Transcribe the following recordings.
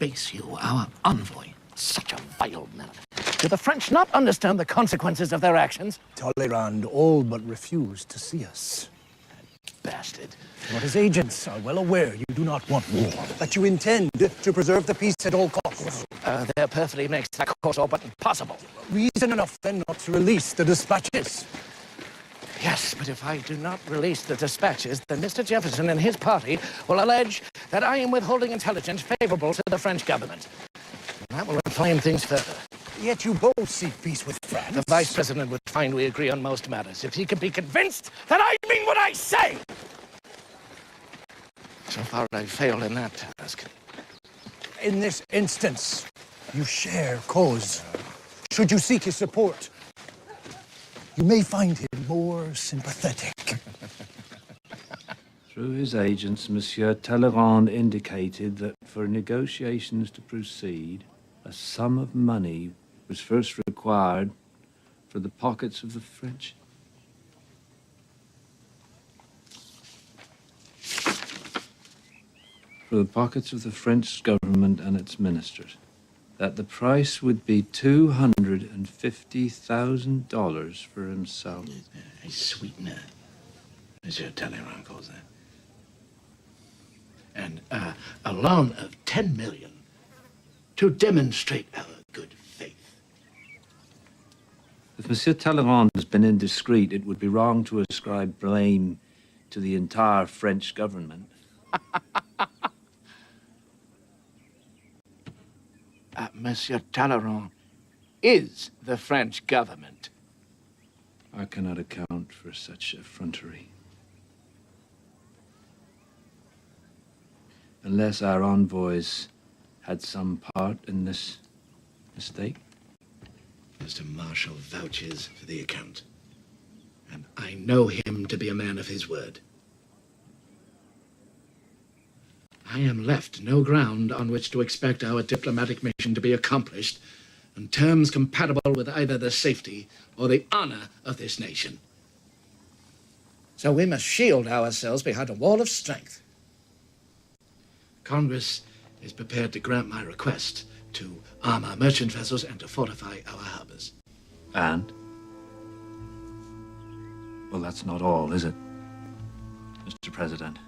base you, our envoy, such a vile man. Do the French not understand the consequences of their actions? Talleyrand all but refused to see us. Bastard. But his agents are well aware you do not want war, that you intend to preserve the peace at all costs. That perfectly makes that course all but impossible. Reason enough then not to release the dispatches. Yes, but if I do not release the dispatches, then Mr. Jefferson and his party will allege that I am withholding intelligence favorable to the French government. And that will inflame things further. Yet you both seek peace with France. The Vice President would find we agree on most matters if he could be convinced that I mean what I say! So far, I've failed in that task. In this instance, you share cause. Should you seek his support, you may find him more sympathetic. Through his agents, Monsieur Talleyrand indicated that for negotiations to proceed, a sum of money was first required for the pockets of the French. For the pockets of the French government and its ministers. That the price would be $250,000 for himself. A sweetener, Monsieur Talleyrand calls that. And a loan of $10 million to demonstrate our good faith. If Monsieur Talleyrand has been indiscreet, it would be wrong to ascribe blame to the entire French government. Monsieur Talleyrand is the French government. I cannot account for such effrontery. Unless our envoys had some part in this mistake. Mr. Marshall vouches for the account. And I know him to be a man of his word. I am left no ground on which to expect our diplomatic mission to be accomplished on terms compatible with either the safety or the honor of this nation. So we must shield ourselves behind a wall of strength. Congress is prepared to grant my request to arm our merchant vessels and to fortify our harbors. And? Well, that's not all, is it, Mr. President?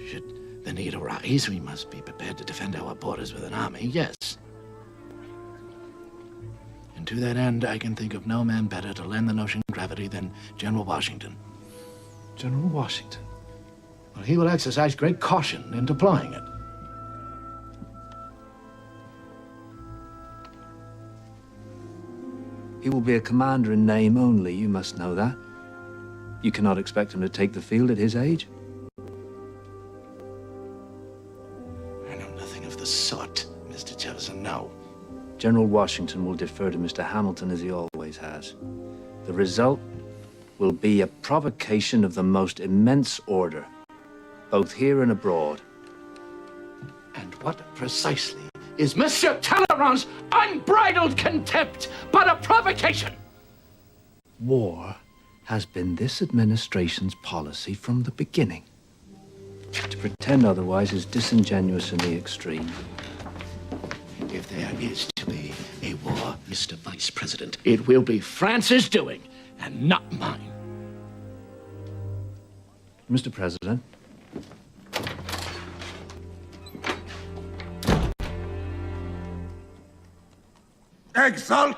Should the need arise, we must be prepared to defend our borders with an army, yes. And to that end, I can think of no man better to lend the notion gravity than General Washington. General Washington? Well, he will exercise great caution in deploying it. He will be a commander in name only, you must know that. You cannot expect him to take the field at his age. I know nothing of the sort, Mr. Jefferson, no. General Washington will defer to Mr. Hamilton as he always has. The result will be a provocation of the most immense order, both here and abroad. And what precisely is Monsieur Talleyrand's unbridled contempt but a provocation? War has been this administration's policy from the beginning. To pretend otherwise is disingenuous in the extreme. If there is to be a war, Mr. Vice President, it will be France's doing and not mine. Mr. President. Exalt